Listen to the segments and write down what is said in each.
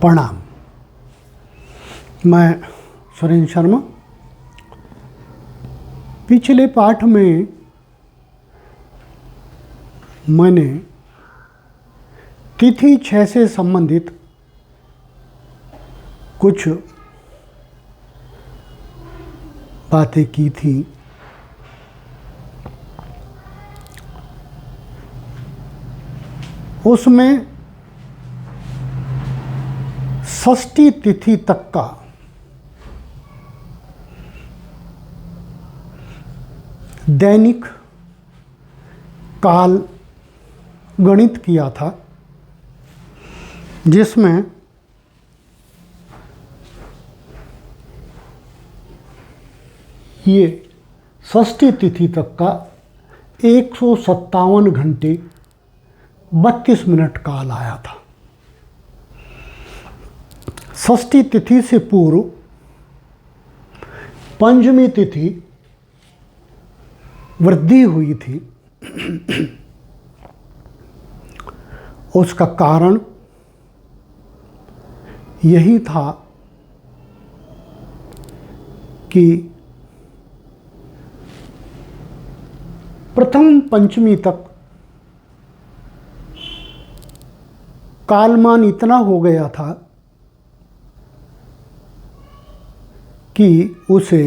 प्रणाम। मैं सुरेंद्र शर्मा। पिछले पाठ में मैंने तिथि 6 से संबंधित कुछ बातें की थी। उसमें षष्ठी तिथि तक का दैनिक काल गणित किया था, जिसमें ये षष्ठी तिथि तक का 157 घंटे 32 मिनट काल आया था। षष्ठी तिथि से पूर्व पंचमी तिथि वृद्धि हुई थी। उसका कारण यही था कि प्रथम पंचमी तक कालमान इतना हो गया था कि उसे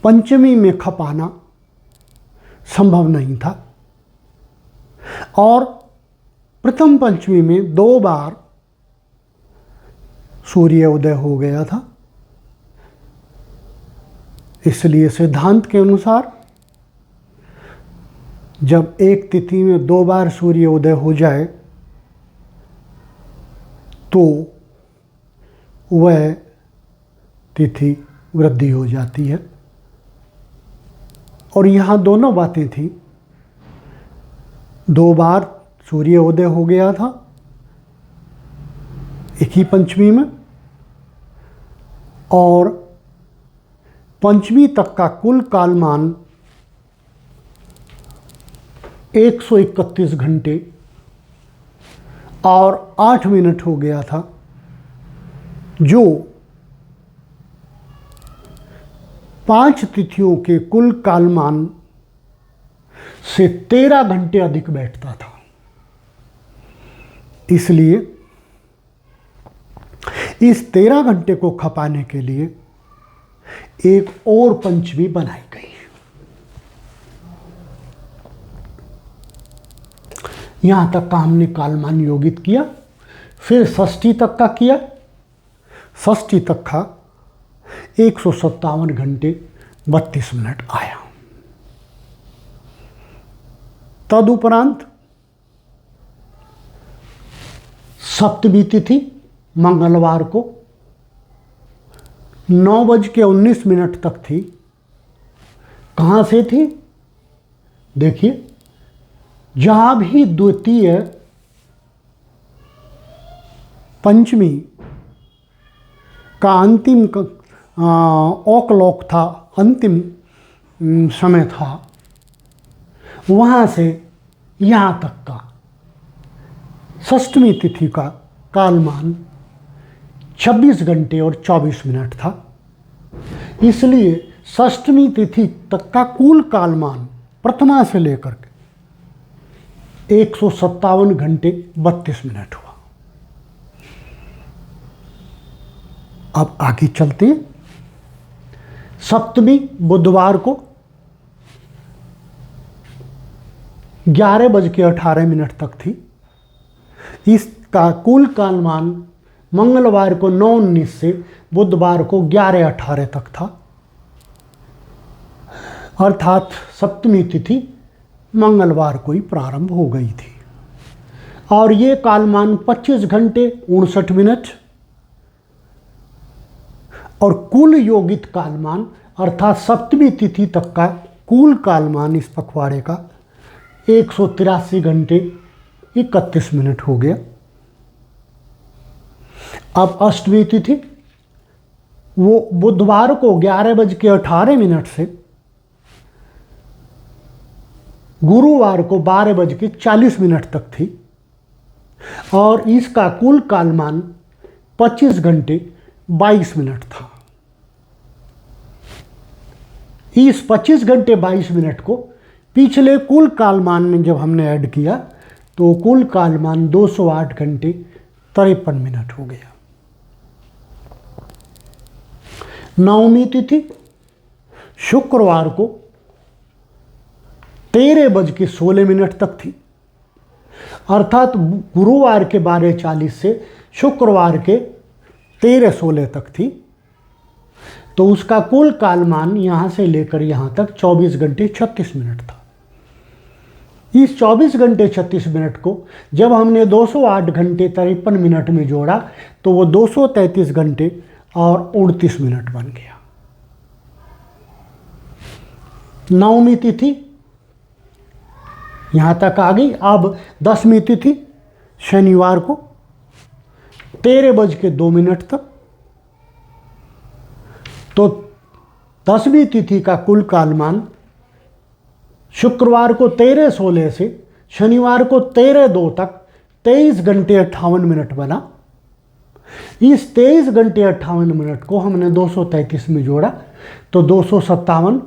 पंचमी में खपाना संभव नहीं था, और प्रथम पंचमी में 2 बार सूर्य उदय हो गया था। इसलिए सिद्धांत के अनुसार जब एक तिथि में 2 बार सूर्य उदय हो जाए तो वह तिथि वृद्धि हो जाती है। और यहाँ दोनों बातें थी। 2 बार सूर्य उदय हो गया था एक ही पंचमी में, और पंचमी तक का कुल कालमान 131 घंटे और 8 मिनट हो गया था, जो 5 तिथियों के कुल कालमान से 13 घंटे अधिक बैठता था। इसलिए इस 13 घंटे को खपाने के लिए एक और पंचमी बनाई गई। यहां तक का हमने कालमान योगित किया। फिर षष्ठी तक का किया। षष्ठी तक का 157 घंटे 32 मिनट आया। तदुपरांत सप्तमी तिथि मंगलवार को 9:19 तक थी। कहाँ से थी? देखिए, जहाँ भी द्वितीय पंचमी का अंतिम ओक्लॉक था, अंतिम समय था, वहाँ से यहाँ तक का षष्ठमी तिथि का कालमान 26 घंटे और 24 मिनट था। इसलिए षष्ठमी तिथि तक का कुल कालमान प्रथमा से लेकर के 157 घंटे 32 मिनट हुआ। अब आगे चलते हैं। सप्तमी बुधवार को 11:18 तक थी। इसका कुल कालमान मंगलवार को 9:19 से बुधवार को 11:18 तक था। अर्थात सप्तमी तिथि मंगलवार को ही प्रारंभ हो गई थी, और ये कालमान 25 घंटे 59 मिनट और कुल योगित कालमान अर्थात सप्तमी तिथि तक का कुल कालमान इस पखवाड़े का 183 घंटे 31 मिनट हो गया। अब अष्टमी तिथि वो बुधवार को 11:18 से गुरुवार को 12:40 तक थी। और इसका कुल कालमान 25 घंटे 22 मिनट था। इस 25 घंटे 22 मिनट को पिछले कुल कालमान में जब हमने ऐड किया तो कुल कालमान 208 घंटे 53 मिनट हो गया। नवमी तिथि शुक्रवार को 13:16 तक थी, अर्थात गुरुवार के 12:40 से शुक्रवार के 13:16 तक थी। तो उसका कुल कालमान यहाँ से लेकर यहाँ तक 24 घंटे 36 मिनट था। इस 24 घंटे 36 मिनट को जब हमने 208 घंटे 53 मिनट में जोड़ा तो वो 233 घंटे और 29 मिनट बन गया। नवमी तिथि यहाँ तक आ गई। अब 10वीं तिथि शनिवार को 13:02 तक। तो 10वीं तिथि का कुल कालमान शुक्रवार को 13:16 से शनिवार को 13:02 तक 23 घंटे 58 मिनट बना। इस 23 घंटे 58 मिनट को हमने 233 में जोड़ा तो 257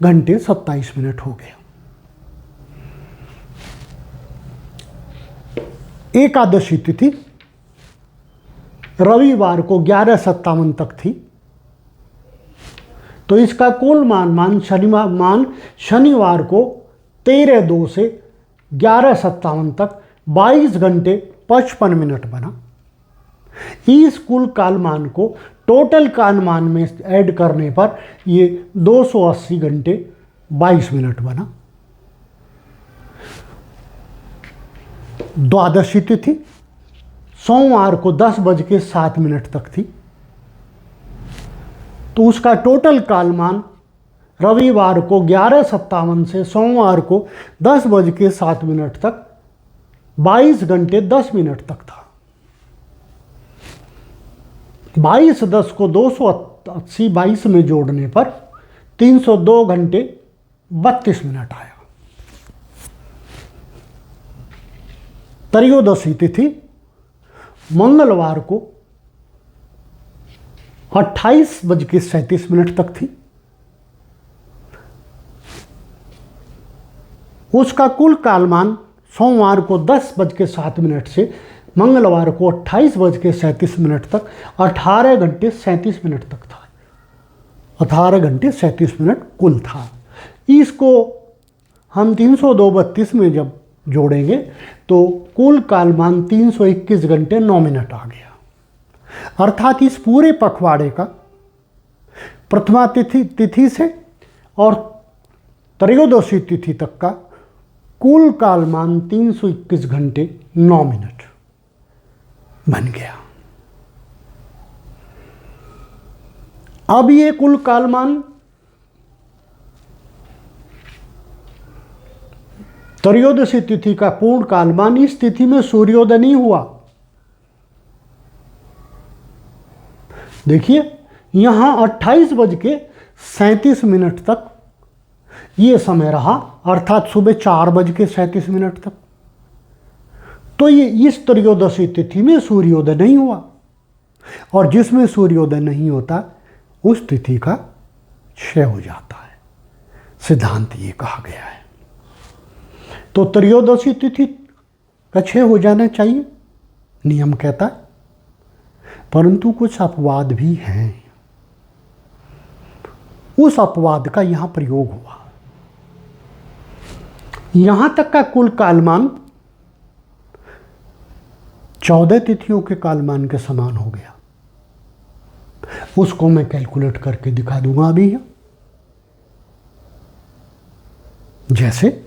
घंटे 27 मिनट हो गया। एकादशी तिथि रविवार को 11:57 तक थी। तो इसका कुल मान शनिवार को 13:02 से 11:57 तक 22 घंटे 55 मिनट बना। इस कुल कालमान को टोटल कालमान में ऐड करने पर ये 280 घंटे 22 मिनट बना। द्वादशी तिथि सोमवार को 10:07 तक थी। तो उसका टोटल कालमान रविवार को 11:57 से सोमवार को 10:07 तक 22 घंटे 10 मिनट तक था। 22:10 को 280 22 में जोड़ने पर 302 घंटे 32 मिनट आया। त्रयोदशी तिथि मंगलवार को 28:37 तक थी। उसका कुल कालमान सोमवार को 10:07 से मंगलवार को 28:37 तक 18 घंटे 37 मिनट तक था। 18 घंटे 37 मिनट कुल था। इसको हम 302:32 में जब जोड़ेंगे तो कुल कालमान 321 घंटे 9 मिनट आ गया। अर्थात इस पूरे पखवाड़े का प्रथमा तिथि से और त्रयोदशी तिथि तक का कुल कालमान 321 घंटे 9 मिनट बन गया। अब ये कुल कालमान त्रयोदशी तिथि का पूर्ण कालमान, इस तिथि में सूर्योदय नहीं हुआ। देखिए यहां 28:37 तक ये समय रहा, अर्थात सुबह 4:37 तक। तो ये इस त्रयोदशी तिथि में सूर्योदय नहीं हुआ, और जिसमें सूर्योदय नहीं होता उस तिथि का क्षय हो जाता है। सिद्धांत ये कहा गया है। तो त्रयोदशी तिथि का क्षय हो जाना चाहिए, नियम कहता है, परंतु कुछ अपवाद भी हैं। उस अपवाद का यहां प्रयोग हुआ। यहां तक का कुल कालमान 14 तिथियों के कालमान के समान हो गया। उसको मैं कैलकुलेट करके दिखा दूंगा अभी। जैसे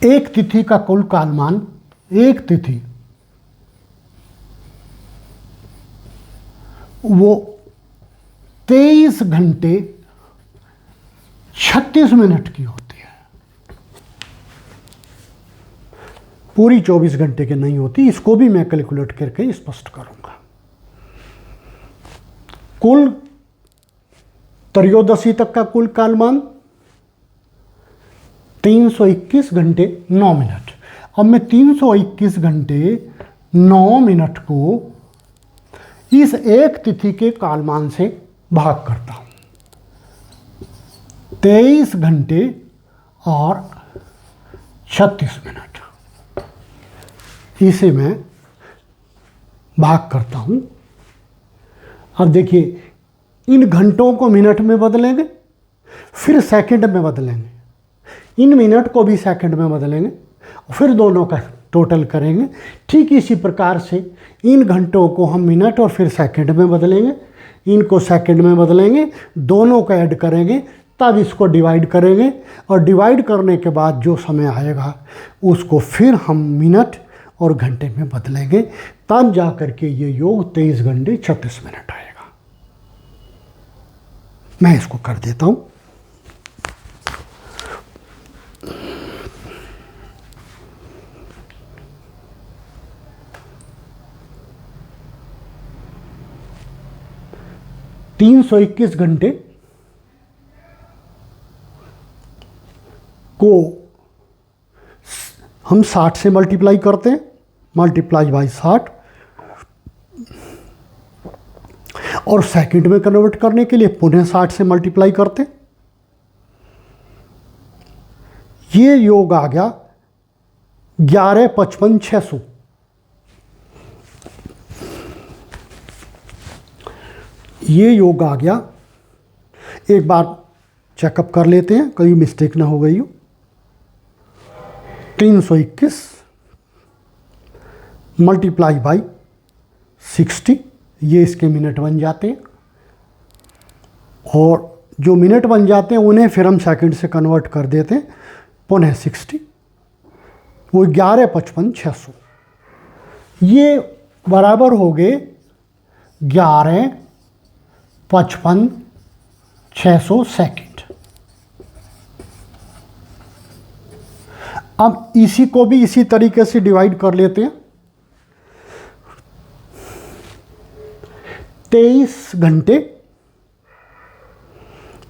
एक तिथि का कुल कालमान, एक तिथि वो 23 घंटे 36 मिनट की होती है। पूरी 24 घंटे की नहीं होती। इसको भी मैं कैलकुलेट करके स्पष्ट करूंगा। कुल त्रयोदशी तक का कुल कालमान 321 घंटे 9 मिनट। अब मैं 321 घंटे 9 मिनट को इस एक तिथि के कालमान से भाग करता हूं। 23 घंटे और 36 मिनट, इसे मैं भाग करता हूं। अब देखिए, इन घंटों को मिनट में बदलेंगे, फिर सेकंड में बदलेंगे, इन मिनट को भी सेकंड में बदलेंगे, फिर दोनों का टोटल करेंगे। ठीक इसी प्रकार से इन घंटों को हम मिनट और फिर सेकंड में बदलेंगे, इनको सेकंड में बदलेंगे, दोनों को ऐड करेंगे, तब इसको डिवाइड करेंगे, और डिवाइड करने के बाद जो समय आएगा उसको फिर हम मिनट और घंटे में बदलेंगे, तब जा करके ये योग 23 घंटे 36 मिनट आएगा। मैं इसको कर देता हूं। तीन 321 घंटे को हम 60 से मल्टीप्लाई करते हैं, मल्टीप्लाई बाई 60, और सेकंड में कन्वर्ट करने के लिए पुनः 60 से मल्टीप्लाई करते। ये योग आ गया 11,55,600। ये योग आ गया, एक बार चेकअप कर लेते हैं कहीं मिस्टेक ना हो गई हो। 321 मल्टीप्लाई बाई 60, ये इसके मिनट बन जाते हैं, और जो मिनट बन जाते हैं उन्हें फिर हम सेकंड से कन्वर्ट कर देते हैं, पुनः 60, वो 11,55,600। ये बराबर हो गए 11,55,600 सेकंड। अब इसी को भी इसी तरीके से डिवाइड कर लेते हैं। 23 घंटे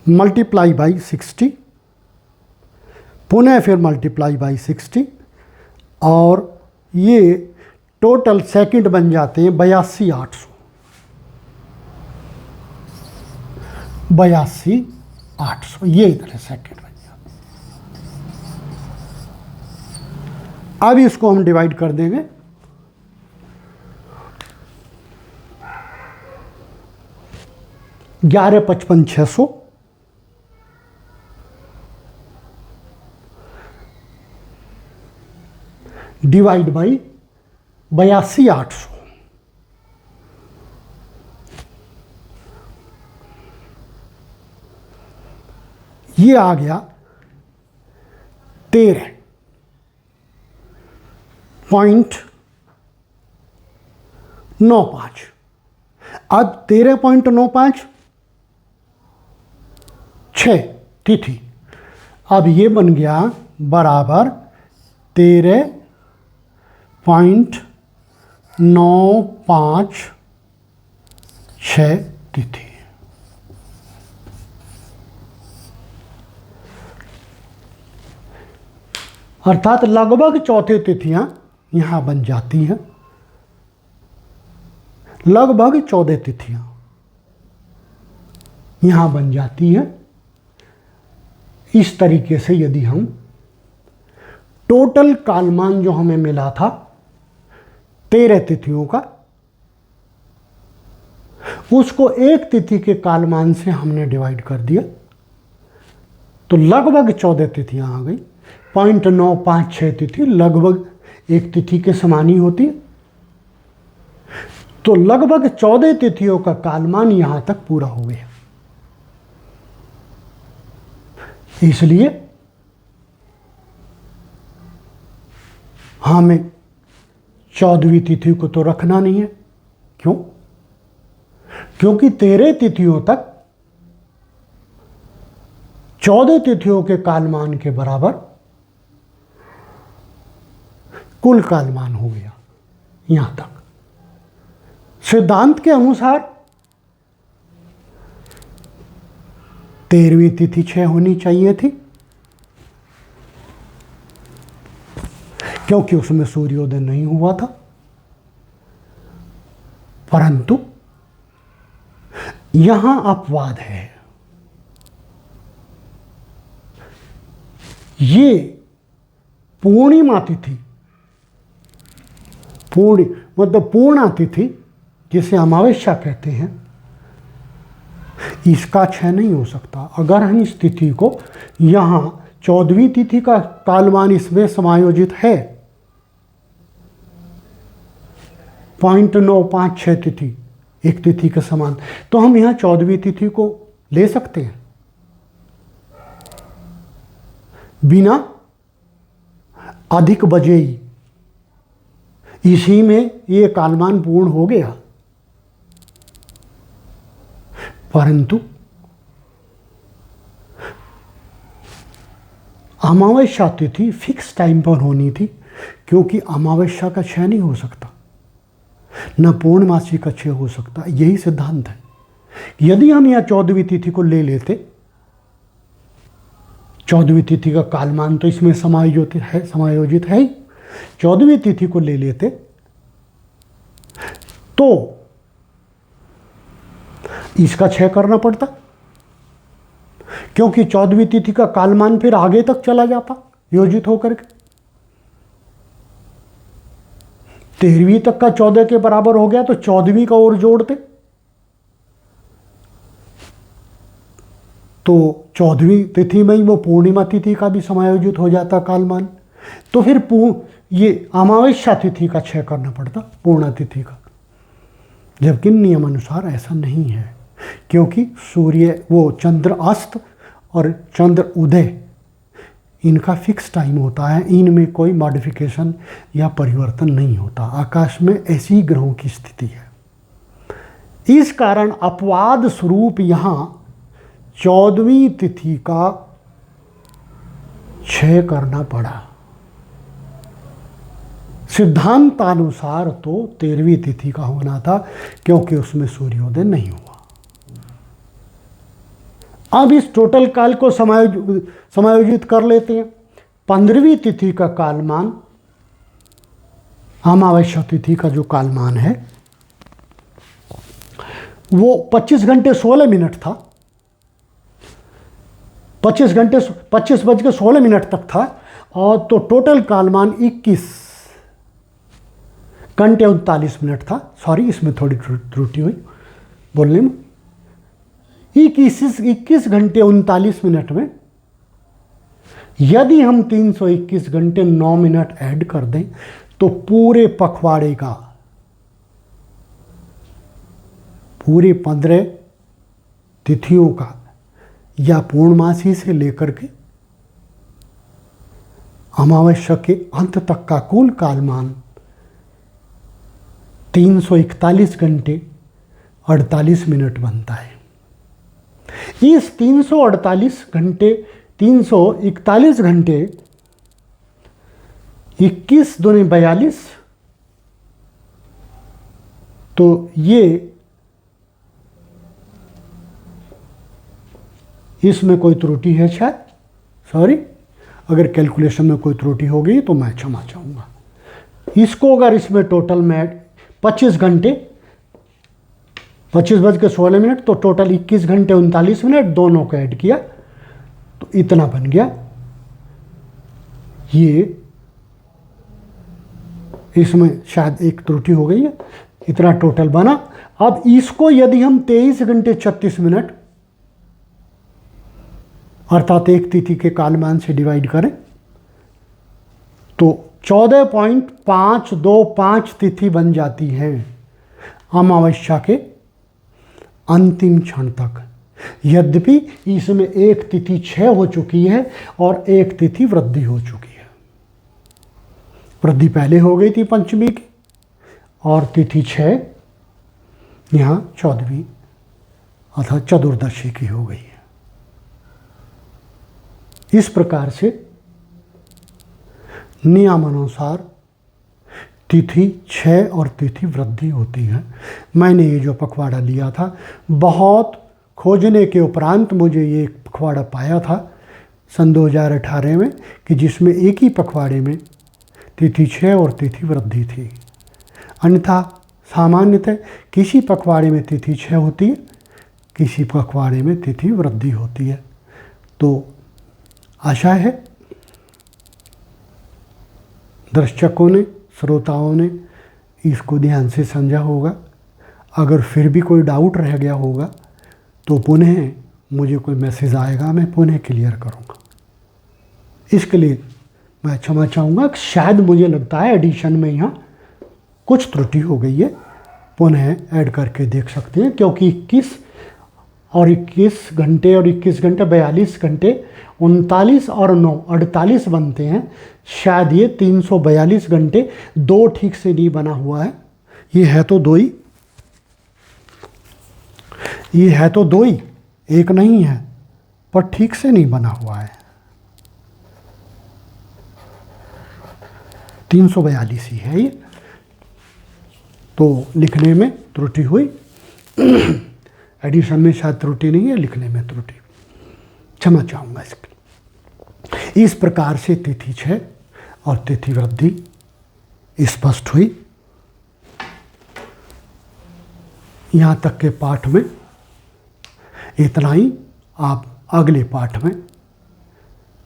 मल्टीप्लाई बाई 60, पुनः फिर मल्टीप्लाई बाई 60, और ये टोटल सेकंड बन जाते हैं 82,800। 82,800 ये इधर सेकंड बन जाते। अब इसको हम डिवाइड कर देंगे। ग्यारह 55,600 डिवाइड बाई 82,800। ये आ गया 13.95। अब 13.95 6 तिथि, अब ये बन गया बराबर 13.956 तिथि। अर्थात लगभग चौथे तिथियां यहां बन जाती हैं, लगभग 14 तिथियां यहां बन जाती हैं। इस तरीके से यदि हम टोटल कालमान जो हमें मिला था 13 तिथियों का, उसको एक तिथि के कालमान से हमने डिवाइड कर दिया, तो लगभग 14 तिथियां आ गई। 0.956 तिथि लगभग एक तिथि के समान ही होती है, तो लगभग 14 तिथियों का कालमान यहां तक पूरा हो गया। इसलिए हमें 14वीं तिथि को तो रखना नहीं है। क्यों? क्योंकि 13 तिथियों तक 14 तिथियों के कालमान के बराबर कुल कालमान हो गया यहां तक। सिद्धांत के अनुसार 13वीं तिथि 6 होनी चाहिए थी, क्योंकि उसमें सूर्योदय नहीं हुआ था। परंतु यहां अपवाद है। ये पूर्णिमा तिथि, मतलब पूर्णा तिथि जिसे अमावस्या कहते हैं, इसका 6 नहीं हो सकता। अगर हम इस तिथि को यहां 14वीं तिथि का कालमान इसमें समायोजित है, 0.956 तिथि एक तिथि के समान, तो हम यहां 14वीं तिथि को ले सकते हैं बिना अधिक बजे ही। इसी में ये कालमान पूर्ण हो गया। परंतु अमावस्या तिथि फिक्स टाइम पर होनी थी, क्योंकि अमावस्या का 6 नहीं हो सकता, न पूर्णमासी का 6 हो सकता। यही सिद्धांत है। यदि हम यह 14वीं तिथि को ले लेते, 14वीं तिथि का कालमान तो इसमें समायोजित है ही, 14वीं तिथि को ले लेते तो इसका 6 करना पड़ता, क्योंकि 14वीं तिथि का कालमान फिर आगे तक चला जाता योजित होकर के। 13वीं तक का 14 के बराबर हो गया, तो 14वीं का और जोड़ते तो 14वीं तिथि में ही वो पूर्णिमा तिथि का भी समायोजित हो जाता कालमान। तो फिर ये अमावस्या तिथि का 6 करना पड़ता पूर्णा तिथि का, जबकि नियम अनुसार ऐसा नहीं है, क्योंकि सूर्य वो चंद्र अस्त और चंद्र उदय इनका फिक्स टाइम होता है, इनमें कोई मॉडिफिकेशन या परिवर्तन नहीं होता। आकाश में ऐसी ग्रहों की स्थिति है। इस कारण अपवाद स्वरूप यहाँ 14वीं तिथि का 6 करना पड़ा। सिद्धांतानुसार तो 13वीं तिथि का होना था, क्योंकि उसमें सूर्योदय नहीं हुआ। अब इस टोटल काल को समायोजित कर लेते हैं। 15वीं तिथि का कालमान, अमावस्या तिथि का जो कालमान है वो 25 घंटे 16 मिनट था, 25 बज के 16 मिनट तक था। और तो टोटल कालमान 21 घंटे 39 मिनट था। सॉरी, इसमें थोड़ी त्रुटि हुई बोलने में। 21 घंटे 39 मिनट में यदि हम 321 घंटे 9 मिनट ऐड कर दें, तो पूरे पखवाड़े का, पूरे 15 तिथियों का या पूर्णमासी से लेकर के अमावस्या के अंत तक का कुल कालमान 341 घंटे 48 मिनट बनता है। इस 341 घंटे 21 दूनी 42, तो ये इसमें कोई त्रुटि है शायद, सॉरी, अगर कैलकुलेशन में कोई त्रुटि हो गई तो मैं क्षमा चाहूँगा। इसको अगर इसमें टोटल में 25 घंटे 25 बज के 16 मिनट, तो टोटल 21 घंटे 39 मिनट दोनों को ऐड किया तो इतना बन गया। ये इसमें शायद एक त्रुटि हो गई है, इतना टोटल बना। अब इसको यदि हम 23 घंटे 36 मिनट अर्थात एक तिथि के कालमान से डिवाइड करें, तो 14.525 तिथि बन जाती है अमावस्या के अंतिम क्षण तक। यद्यपि इसमें एक तिथि 6 हो चुकी है और एक तिथि वृद्धि हो चुकी है। वृद्धि पहले हो गई थी पंचमी की, और तिथि 6 यहाँ 14वीं अर्थात चतुर्दशी की हो गई है। इस प्रकार से नियमानुसार तिथि 6 और तिथि वृद्धि होती है। मैंने ये जो पखवाड़ा लिया था, बहुत खोजने के उपरांत मुझे ये पखवाड़ा पाया था सन 2018 में कि जिसमें एक ही पखवाड़े में तिथि क्षय और तिथि वृद्धि थी। अन्यथा सामान्यतः किसी पखवाड़े में तिथि क्षय होती है, किसी पखवाड़े में तिथि वृद्धि होती है। तो आशा है दर्शकों ने, श्रोताओं ने इसको ध्यान से समझा होगा। अगर फिर भी कोई डाउट रह गया होगा तो पुनः मुझे कोई मैसेज आएगा, मैं पुनः क्लियर करूँगा। इसके लिए मैं क्षमा चाहूँगा कि शायद मुझे लगता है एडिशन में यहाँ कुछ त्रुटि हो गई है, पुनः ऐड करके देख सकते हैं, क्योंकि 21 और 21 घंटे और 21 घंटे 42 घंटे 39 और 9 48 बनते हैं। शायद ये 342 घंटे दो ठीक से नहीं बना हुआ है। ये है तो दो ही, ये है तो दो ही, एक नहीं है, पर ठीक से नहीं बना हुआ है। 342 ही है ये, तो लिखने में त्रुटि हुई। एडिशन में शायद त्रुटि नहीं है, लिखने में त्रुटि, क्षमा चाहूँगा इसके लिए। इस प्रकार से तिथि क्षय और तिथि वृद्धि स्पष्ट हुई। यहाँ तक के पाठ में इतना ही। आप अगले पाठ में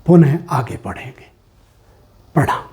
पुनः आगे बढ़ेंगे। प्रणाम।